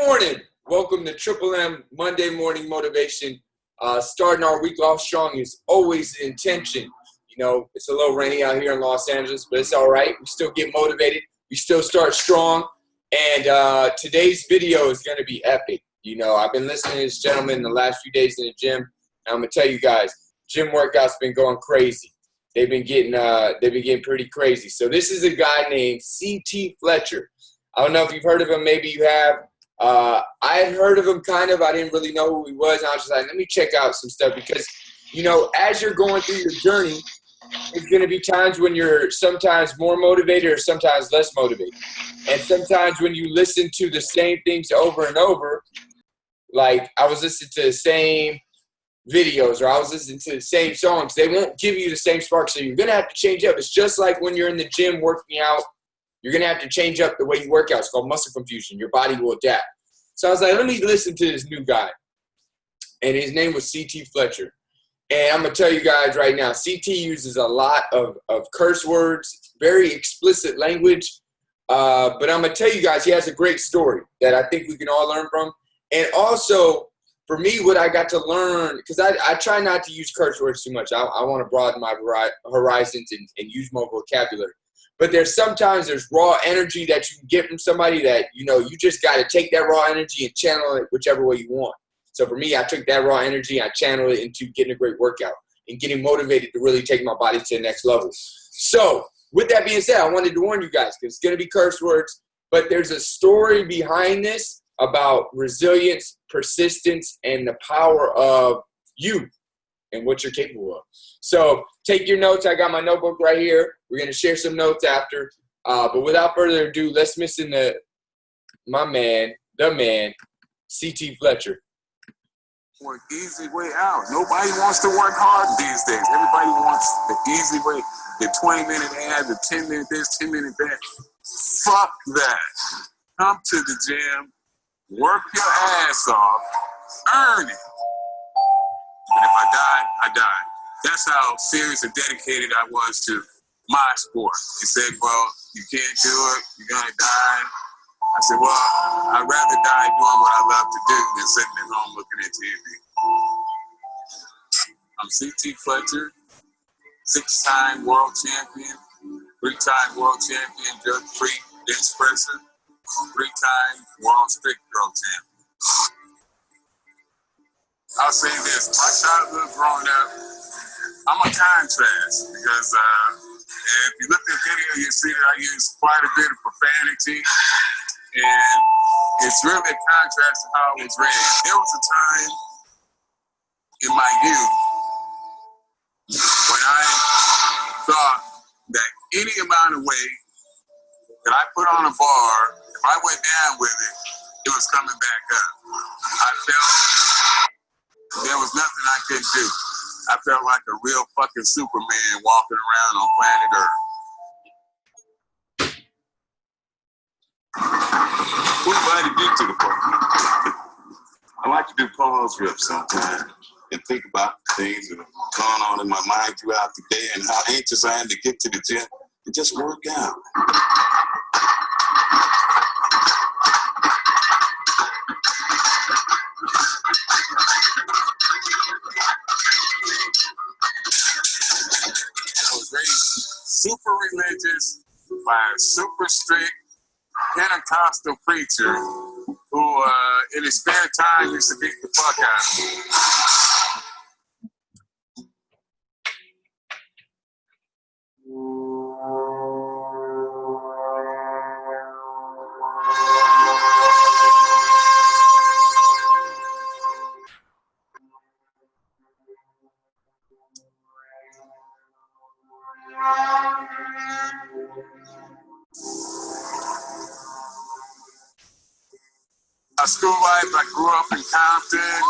morning. Welcome to Triple M Monday Morning Motivation. Starting our week off strong is always the intention. You know, it's a little rainy out here in Los Angeles, but it's all right. We still get motivated. We still start strong. And today's video is going to be epic. You know, I've been listening to this gentleman the last few days in the gym. And I'm going to tell you guys, gym workouts been going crazy. They've been getting pretty crazy. So this is a guy named CT Fletcher. I don't know if you've heard of him. Maybe you have. I had heard of him kind of. I didn't really know who he was. And I was just like, let me check out some stuff because, you know, as you're going through your journey, it's going to be times when you're sometimes more motivated or sometimes less motivated. And sometimes when you listen to the same things over and over, like I was listening to the same videos or I was listening to the same songs, they won't give you the same spark. So you're going to have to change up. It's just like when you're in the gym working out. You're going to have to change up the way you work out. It's called muscle confusion. Your body will adapt. So I was like, let me listen to this new guy. And his name was CT Fletcher. And I'm going to tell you guys right now, CT uses a lot of curse words, very explicit language. But I'm going to tell you guys, he has a great story that I think we can all learn from. And also, for me, what I got to learn, because I try not to use curse words too much. I want to broaden my horizons and use more vocabulary. But there's raw energy that you can get from somebody that, you know, you just got to take that raw energy and channel it whichever way you want. So for me, I took that raw energy, I channeled it into getting a great workout and getting motivated to really take my body to the next level. So with that being said, I wanted to warn you guys because it's going to be curse words, but there's a story behind this about resilience, persistence, and the power of you and what you're capable of. So take your notes. I got my notebook right here. We're going to share some notes after. But without further ado, let's listen to the man, CT Fletcher. For an easy way out. Nobody wants to work hard these days. Everybody wants the easy way. The 20-minute ad, the 10-minute this, 10-minute that. Fuck that. Come to the gym, work your ass off, earn it. And if I die, I die. That's how serious and dedicated I was to my sport. He said, well, you can't do it. You're going to die. I said, well, I'd rather die doing what I love to do than sitting at home looking at TV. I'm CT Fletcher, 6-time world champion, 3-time world champion, drug-free bench presser, 3-time world strict girl champion. I'll say this, my childhood growing up, I'm a contrast because if you look at the video, you see that I use quite a bit of profanity, and it's really a contrast to how I was raised. There was a time in my youth when I thought that any amount of weight that I put on a bar, if I went down with it, it was coming back up. I felt there was nothing I couldn't do. I felt like a real fucking Superman walking around on planet Earth. Who invited you to the party? I like to do pause reps sometimes and think about things that have gone on in my mind throughout the day and how anxious I am to get to the gym and just work out. Super religious by a super strict Pentecostal preacher who in his spare time used to beat the fuck out of me. My school life, I grew up in Compton,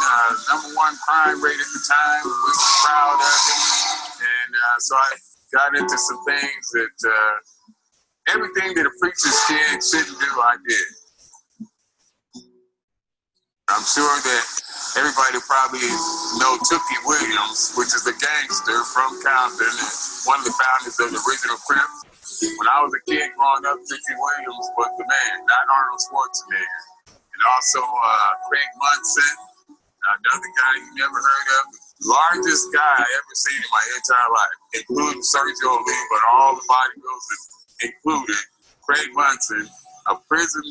#1 crime rate at the time. We were proud of it. And so I got into some things that everything that a preacher's kid shouldn't do, I did. I'm sure that everybody probably know Tookie Williams, which is a gangster from Compton and one of the founders of the original Crips. When I was a kid growing up, Tookie Williams was the man, not Arnold Schwarzenegger. And also Craig Munson, another guy you never heard of. The largest guy I ever seen in my entire life, including Sergio Lee, but all the bodybuilders included. Craig Munson, a prison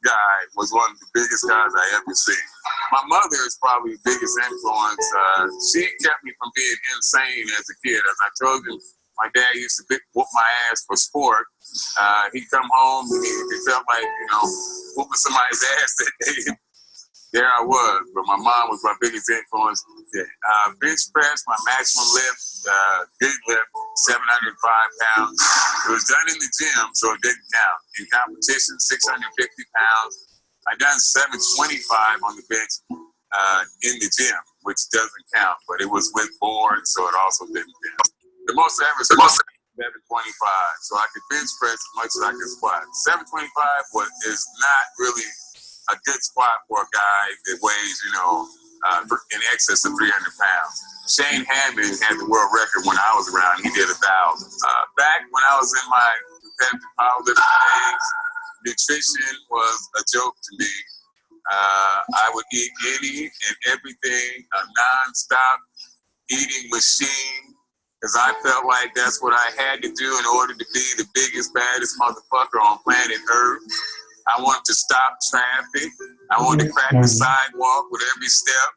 guy, was one of the biggest guys I ever seen. My mother is probably the biggest influence. She kept me from being insane as a kid. As I told you, my dad used to whoop my ass for sport. He'd come home and he felt like, whooping somebody's ass that day. There I was, but my mom was my biggest influence. Bench press, my maximum lift, good lift, 705 pounds. It was done in the gym, so it didn't count. In competition, 650 pounds. I done 725 on the bench in the gym, which doesn't count, but it was with boards, so it also didn't count. The most I ever squat, 725, so I could bench press as much as I could squat. 725 is not really a good squat for a guy that weighs, in excess of 300 pounds. Shane Hammond had the world record when I was around. He did 1,000. Back when I was in my competitive powerlifting days, nutrition was a joke to me. I would eat any and everything, a non-stop eating machine, because I felt like that's what I had to do in order to be the biggest, baddest motherfucker on planet Earth. I wanted to stop traffic. I wanted to crack the sidewalk with every step.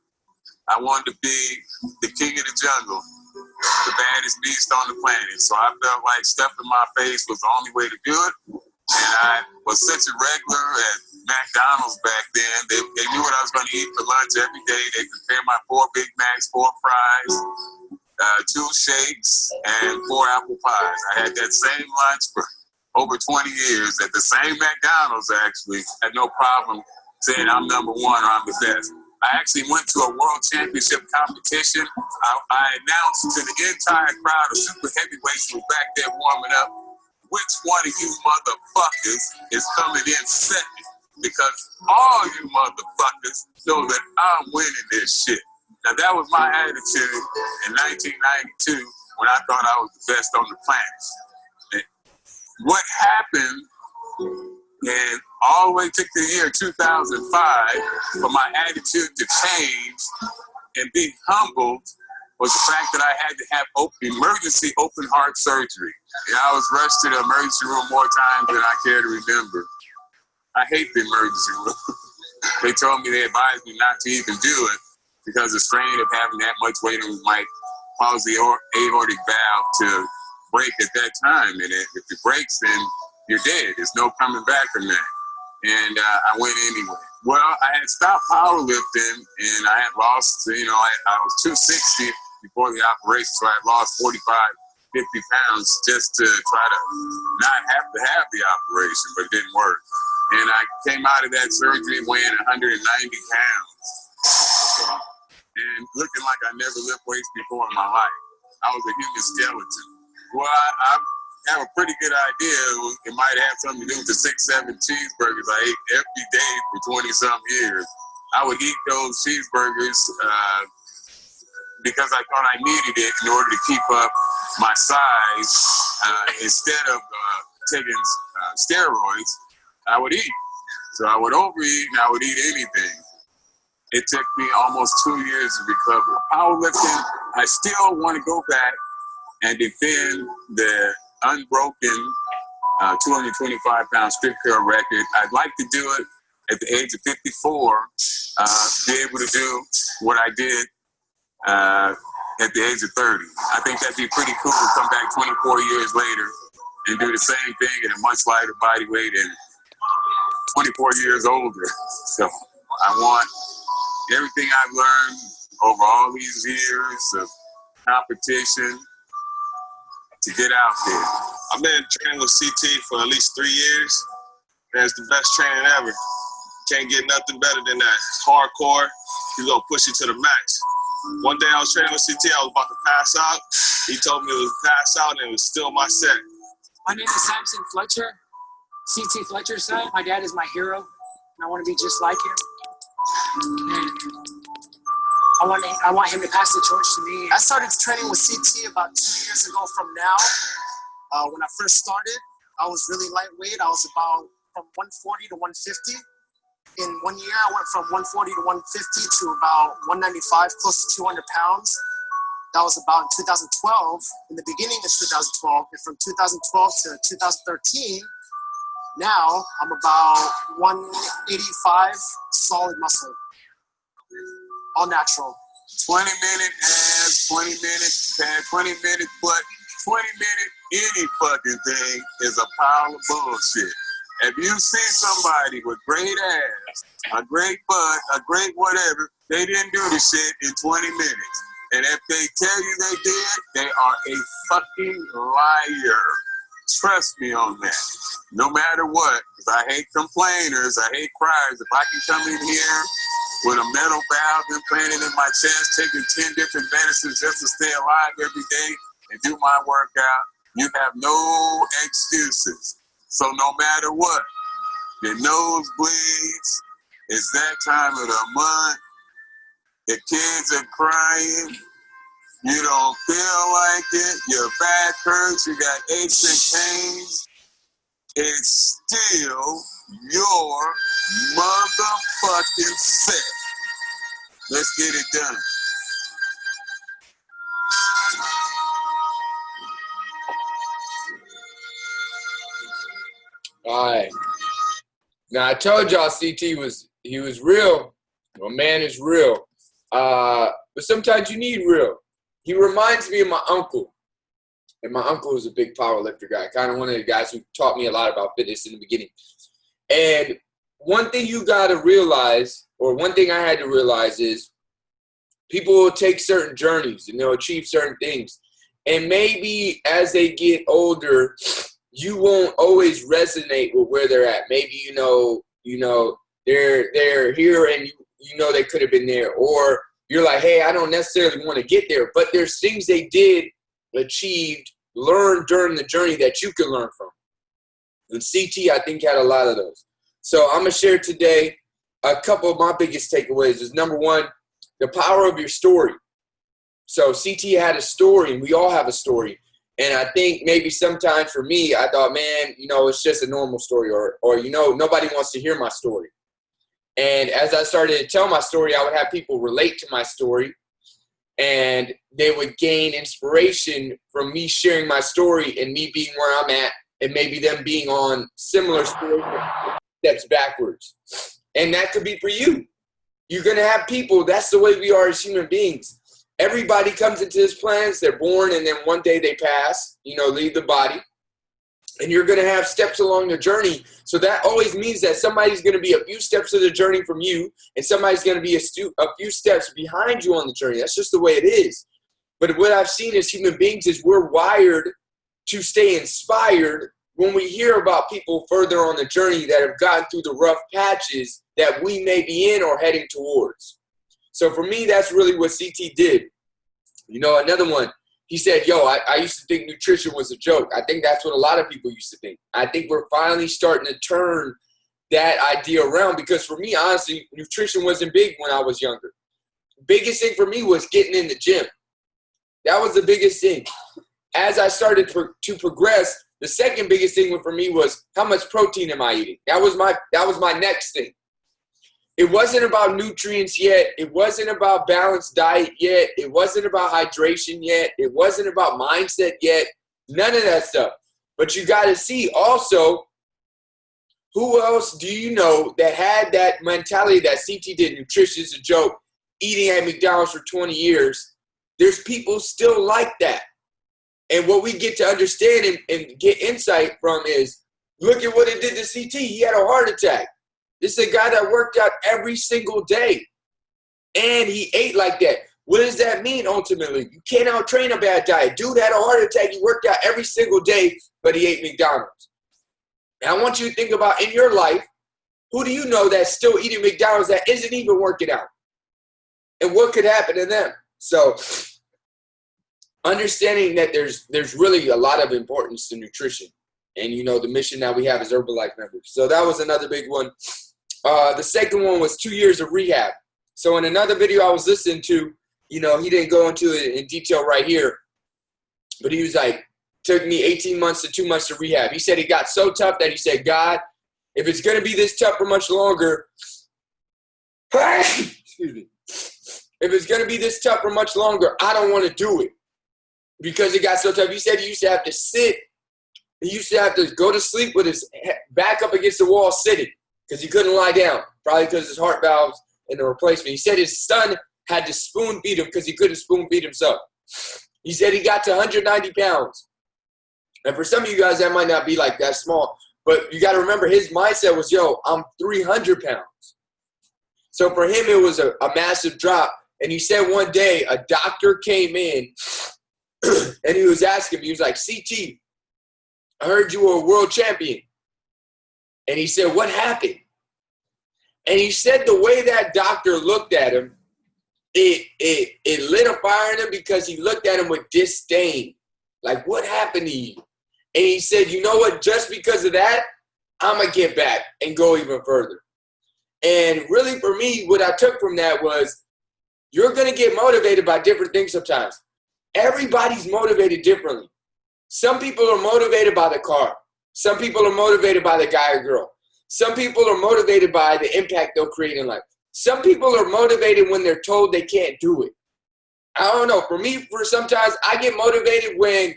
I wanted to be the king of the jungle, the baddest beast on the planet. So I felt like stuffing my face was the only way to do it. And I was such a regular at McDonald's back then. They knew what I was going to eat for lunch every day. They prepared my 4 Big Macs, 4 fries, 2 shakes, and 4 apple pies. I had that same lunch for over 20 years at the same McDonald's, actually. Had no problem saying I'm number one or I'm the best. I actually went to a world championship competition. I announced to the entire crowd of super heavyweights who was back there warming up, which one of you motherfuckers is coming in second? Because all you motherfuckers know that I'm winning this shit. Now that was my attitude in 1992 when I thought I was the best on the planet. What happened, and all the way took the year 2005 for my attitude to change and be humbled, was the fact that I had to have emergency open heart surgery. I was rushed to the emergency room more times than I care to remember. I hate the emergency room. They told me, they advised me not to even do it because the strain of having that much weight might cause the aortic valve to break at that time, and if it breaks, then you're dead. There's no coming back from that. And I went anyway. Well, I had stopped powerlifting, and I had lost, I was 260 before the operation, so I had lost 45, 50 pounds just to try to not have to have the operation, but it didn't work. And I came out of that surgery weighing 190 pounds. And looking like I never lifted weights before in my life. I was a human skeleton. Well, I have a pretty good idea. It might have something to do with the 6-7 cheeseburgers I ate every day for 20-some years. I would eat those cheeseburgers because I thought I needed it in order to keep up my size. Instead of taking steroids, I would eat. So I would overeat and I would eat anything. It took me almost 2 years to recover. Powerlifting, I still want to go back and defend the unbroken 225-pound strip curl record. I'd like to do it at the age of 54, be able to do what I did at the age of 30. I think that'd be pretty cool to come back 24 years later and do the same thing at a much lighter body weight and 24 years older. So I want everything I've learned over all these years of competition to get out there. I've been training with CT for at least 3 years. And it's the best training ever. Can't get nothing better than that. It's hardcore. He's gonna push you to the max. One day I was training with CT, I was about to pass out. He told me it was pass out and it was still my set. My name is Fletcher, CT Fletcher's son. My dad is my hero, and I want to be just like him. And I want him to pass the torch to me. I started training with CT about 2 years ago from now. When I first started, I was really lightweight. I was about from 140 to 150. In 1 year, I went from 140 to 150 to about 195, close to 200 pounds. That was about in 2012, in the beginning of 2012. And from 2012 to 2013, now I'm about 185 solid muscle, all natural. 20-minute abs, 20-minute pad, 20-minute butt, 20-minute any fucking thing is a pile of bullshit. If you see somebody with great ass, a great butt, a great whatever, they didn't do the shit in 20 minutes. And if they tell you they did, they are a fucking liar. Trust me on that. No matter what, because I hate complainers, I hate criers. If I can come in here with a metal valve implanted in my chest, taking 10 different medicines just to stay alive every day and do my workout, you have no excuses. So no matter what, your nose bleeds, it's that time of the month, the kids are crying, you don't feel like it, your back hurts, you got aches and pains, it's still your motherfucking set. Let's get it done. All right. Now I told y'all CT was real. My man is real. But sometimes you need real. He reminds me of my uncle. And my uncle was a big power lifter guy, kind of one of the guys who taught me a lot about fitness in the beginning. And one thing you got to realize, or one thing I had to realize is people will take certain journeys and they'll achieve certain things. And maybe as they get older, you won't always resonate with where they're at. Maybe, they're here and you know they could have been there. Or you're like, hey, I don't necessarily want to get there. But there's things they did, achieved, learned during the journey that you can learn from. And CT, I think, had a lot of those. So I'm going to share today a couple of my biggest takeaways. Is number one, the power of your story. So CT had a story, and we all have a story. And I think maybe sometimes for me, I thought, man, it's just a normal story, or nobody wants to hear my story. And as I started to tell my story, I would have people relate to my story, and they would gain inspiration from me sharing my story and me being where I'm at, and maybe them being on similar steps backwards. And that could be for you. You're going to have people, that's the way we are as human beings. Everybody comes into this planet, they're born, and then one day they pass, leave the body. And you're going to have steps along the journey. So that always means that somebody's going to be a few steps of the journey from you, and somebody's going to be a few steps behind you on the journey. That's just the way it is. But what I've seen as human beings is we're wired to stay inspired when we hear about people further on the journey that have gotten through the rough patches that we may be in or heading towards. So for me, that's really what CT did. Another one, he said, I used to think nutrition was a joke. I think that's what a lot of people used to think. I think we're finally starting to turn that idea around, because for me, honestly, nutrition wasn't big when I was younger. Biggest thing for me was getting in the gym. That was the biggest thing. As I started to progress, the second biggest thing for me was, how much protein am I eating? That was my next thing. It wasn't about nutrients yet. It wasn't about balanced diet yet. It wasn't about hydration yet. It wasn't about mindset yet. None of that stuff. But you got to see also, who else do you know that had that mentality that CT did? Nutrition is a joke. Eating at McDonald's for 20 years. There's people still like that. And what we get to understand and get insight from is, look at what it did to CT. He had a heart attack. This is a guy that worked out every single day. And he ate like that. What does that mean ultimately? You can't out-train a bad diet. Dude had a heart attack. He worked out every single day, but he ate McDonald's. And I want you to think about, in your life, who do you know that's still eating McDonald's that isn't even working out? And what could happen to them? So understanding that there's really a lot of importance to nutrition. And, the mission that we have as Herbalife members. So that was another big one. The second one was 2 years of rehab. So in another video I was listening to, he didn't go into it in detail right here, but he was like, took me 18 months to 2 months to rehab. He said it got so tough that he said, God, if it's going to be this tough for much longer, excuse me, if it's going to be this tough for much longer, I don't want to do it because it got so tough. He said he used to have to sit. He used to have to go to sleep with his back up against the wall sitting because he couldn't lie down, probably because his heart valves and the replacement. He said his son had to spoon feed him because he couldn't spoon feed himself. He said he got to 190 pounds. And for some of you guys, that might not be like that small. But you got to remember, his mindset was, yo, I'm 300 pounds. So for him, it was a massive drop. And he said one day a doctor came in and he was asking him, he was like, CT, I heard you were a world champion. And he said, what happened? And he said the way that doctor looked at him, it lit a fire in him because he looked at him with disdain. Like, what happened to you? And he said, you know what? Just because of that, I'm going to get back and go even further. And really for me, what I took from that was you're going to get motivated by different things sometimes. Everybody's motivated differently. Some people are motivated by the car. Some people are motivated by the guy or girl. Some people are motivated by the impact they'll create in life. Some people are motivated when they're told they can't do it. I don't know. For me, for sometimes I get motivated when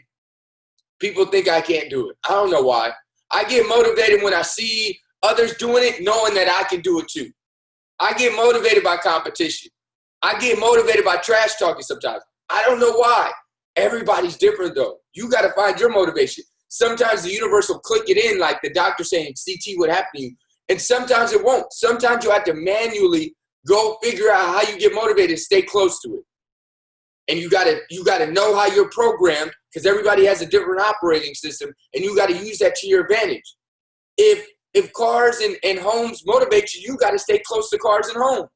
people think I can't do it. I don't know why. I get motivated when I see others doing it, knowing that I can do it too. I get motivated by competition. I get motivated by trash talking sometimes. I don't know why. Everybody's different though. You got to find your motivation. Sometimes the universe will click it in like the doctor saying, CT, what happened to you? And sometimes it won't. Sometimes you have to manually go figure out how you get motivated and stay close to it. And you gotta know how you're programmed because everybody has a different operating system and you gotta use that to your advantage. If cars and homes motivate you, you gotta stay close to cars and homes.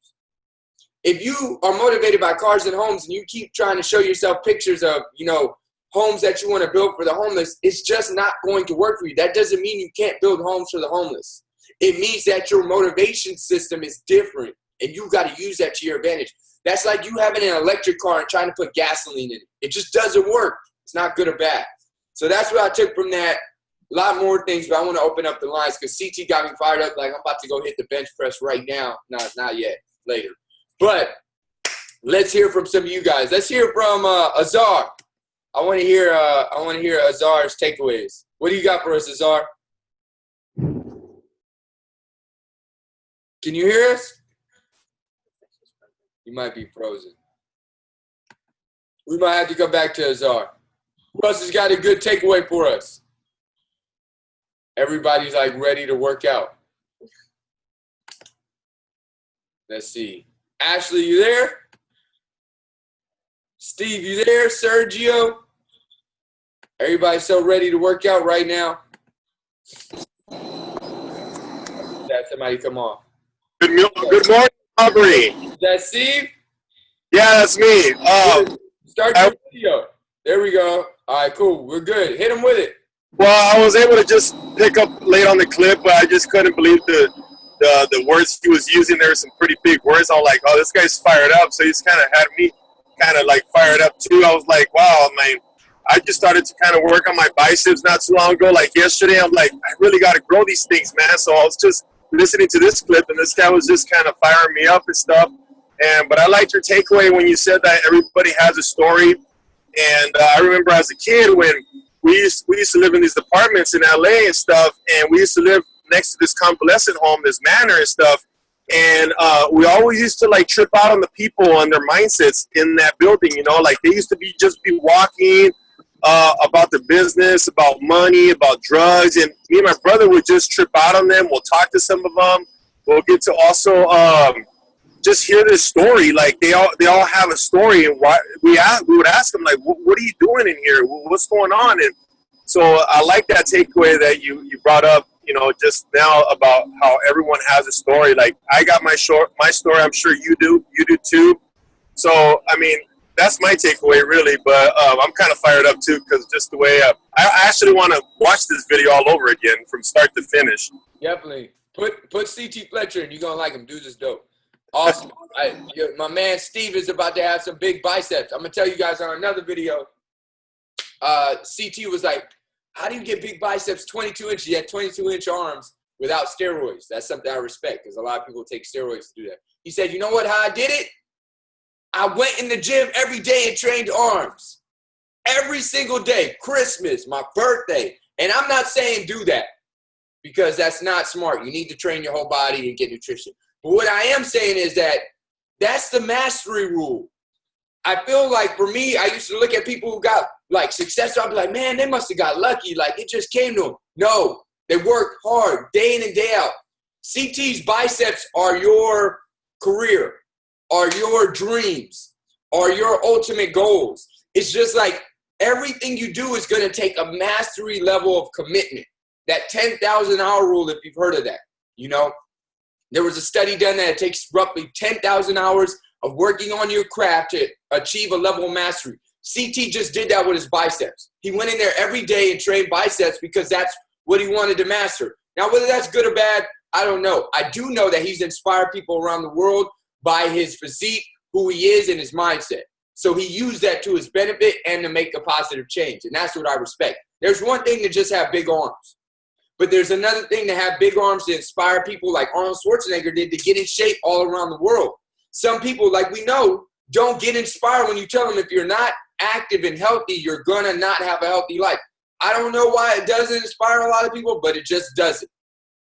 If you are motivated by cars and homes and you keep trying to show yourself pictures of, homes that you want to build for the homeless, it's just not going to work for you. That doesn't mean you can't build homes for the homeless. It means that your motivation system is different and you got to use that to your advantage. That's like you having an electric car and trying to put gasoline in it. It just doesn't work. It's not good or bad. So that's what I took from that. A lot more things, but I want to open up the lines because CT got me fired up like I'm about to go hit the bench press right now. No, it's not yet. Later. But let's hear from some of you guys. Let's hear from Azar. I want to hear Azar's takeaways. What do you got for us, Azar? Can you hear us? You might be frozen. We might have to come back to Azar. Who else has got a good takeaway for us? Everybody's like ready to work out. Let's see. Ashley, you there? Steve, you there? Sergio? Everybody's so ready to work out right now. That somebody come on. Good morning, Aubrey. Is that Steve? Yeah, that's me. Start your video. There we go. All right, cool. We're good. Hit him with it. Well, I was able to just pick up late on the clip, but I just couldn't believe the words he was using. There were some pretty big words. I was like, oh, this guy's fired up. So he's kind of had me kind of like fired up too. I was like, wow, man. I just started to kind of work on my biceps not too long ago. Like yesterday, I'm like, I really got to grow these things, man. So I was just listening to this clip, and this guy was just kind of firing me up and stuff. But I liked your takeaway when you said that everybody has a story. And I remember as a kid when we used to live in these apartments in LA and stuff, and we used to live next to this convalescent home, this manor and stuff. And we always used to like trip out on the people and their mindsets in that building, like they used to be walking about the business, about money, about drugs. And me and my brother would just trip out on them. We'll talk to some of them. We'll get to also just hear this story. Like they all have a story. And we would ask them, like, what are you doing in here? What's going on? And so I like that takeaway that you brought up, just now about how everyone has a story. Like I got my story. I'm sure you do too. So, I mean, that's my takeaway really, but I'm kind of fired up too because just the way I actually want to watch this video all over again from start to finish. Definitely. Put CT Fletcher in. You're going to like him. Dude's is dope. Awesome. My man Steve is about to have some big biceps. I'm going to tell you guys on another video, CT was like, how do you get big biceps 22 inches? He had 22-inch arms. without steroids. That's something I respect because a lot of people take steroids to do that. He said, you know what, how I did it? I went in the gym every day and trained arms. Every single day, Christmas, my birthday. And I'm not saying do that because that's not smart. You need to train your whole body and get nutrition. But what I am saying is that that's the mastery rule. I feel like for me, I used to look at people who got like success. I'd be like, man, they must have got lucky. Like it just came to them. No, they worked hard day in and day out. CT's biceps are your career, are your dreams, are your ultimate goals. It's just like everything you do is going to take a mastery level of commitment. That 10,000 hour rule, if you've heard of that, you know, there was a study done that it takes roughly 10,000 hours of working on your craft to achieve a level of mastery. CT just did that with his biceps. He went in there every day and trained biceps because that's what he wanted to master. Now, whether that's good or bad, I don't know. I do know that he's inspired people around the world by his physique, who he is, and his mindset. So he used that to his benefit and to make a positive change. And that's what I respect. There's one thing to just have big arms. But there's another thing to have big arms to inspire people like Arnold Schwarzenegger did to get in shape all around the world. Some people, like we know, don't get inspired when you tell them if you're not active and healthy, you're going to not have a healthy life. I don't know why it doesn't inspire a lot of people, but it just doesn't.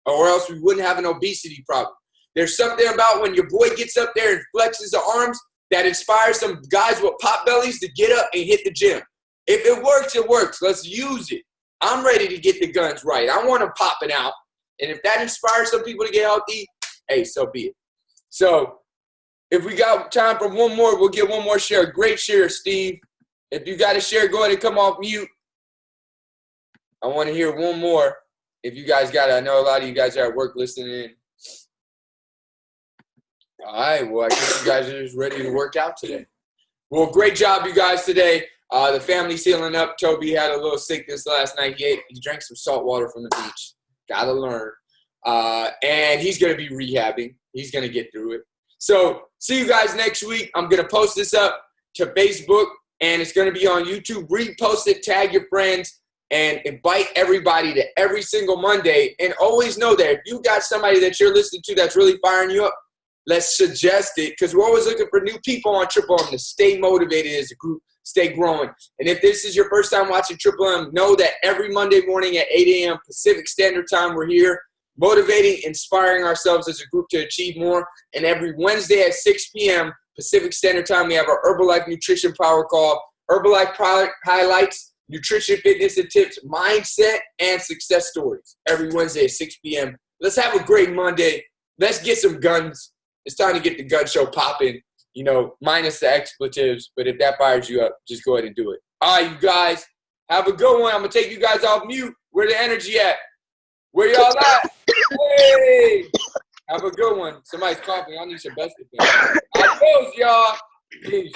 Or else we wouldn't have an obesity problem. There's something about when your boy gets up there and flexes the arms that inspires some guys with pot bellies to get up and hit the gym. If it works, it works. Let's use it. I'm ready to get the guns right. I want them popping out. And if that inspires some people to get healthy, hey, so be it. So if we got time for one more, we'll get one more share. Great share, Steve. If you got a share, go ahead and come off mute. I want to hear one more. If you guys got it, I know a lot of you guys are at work listening in. All right, well, I guess you guys are just ready to work out today. Well, great job, you guys, today. The family's healing up. Toby had a little sickness last night. He drank some salt water from the beach. Gotta learn. And he's going to be rehabbing. He's going to get through it. So see you guys next week. I'm going to post this up to Facebook, and it's going to be on YouTube. Repost it, tag your friends, and invite everybody to every single Monday. And always know that if you got somebody that you're listening to that's really firing you up, let's suggest it, because we're always looking for new people on Triple M to stay motivated as a group, stay growing. And if this is your first time watching Triple M, know that every Monday morning at 8 a.m. Pacific Standard Time, we're here motivating, inspiring ourselves as a group to achieve more. And every Wednesday at 6 p.m. Pacific Standard Time, we have our Herbalife Nutrition Power Call, Herbalife product highlights, nutrition, fitness, and tips, mindset, and success stories every Wednesday at 6 p.m. Let's have a great Monday. Let's get some guns. It's time to get the gun show popping, you know, minus the expletives. But if that fires you up, just go ahead and do it. All right, you guys, have a good one. I'm going to take you guys off mute. Where the energy at? Where y'all at? Hey! Have a good one. Somebody's coughing. I need some best of things. Adios, y'all. Peace.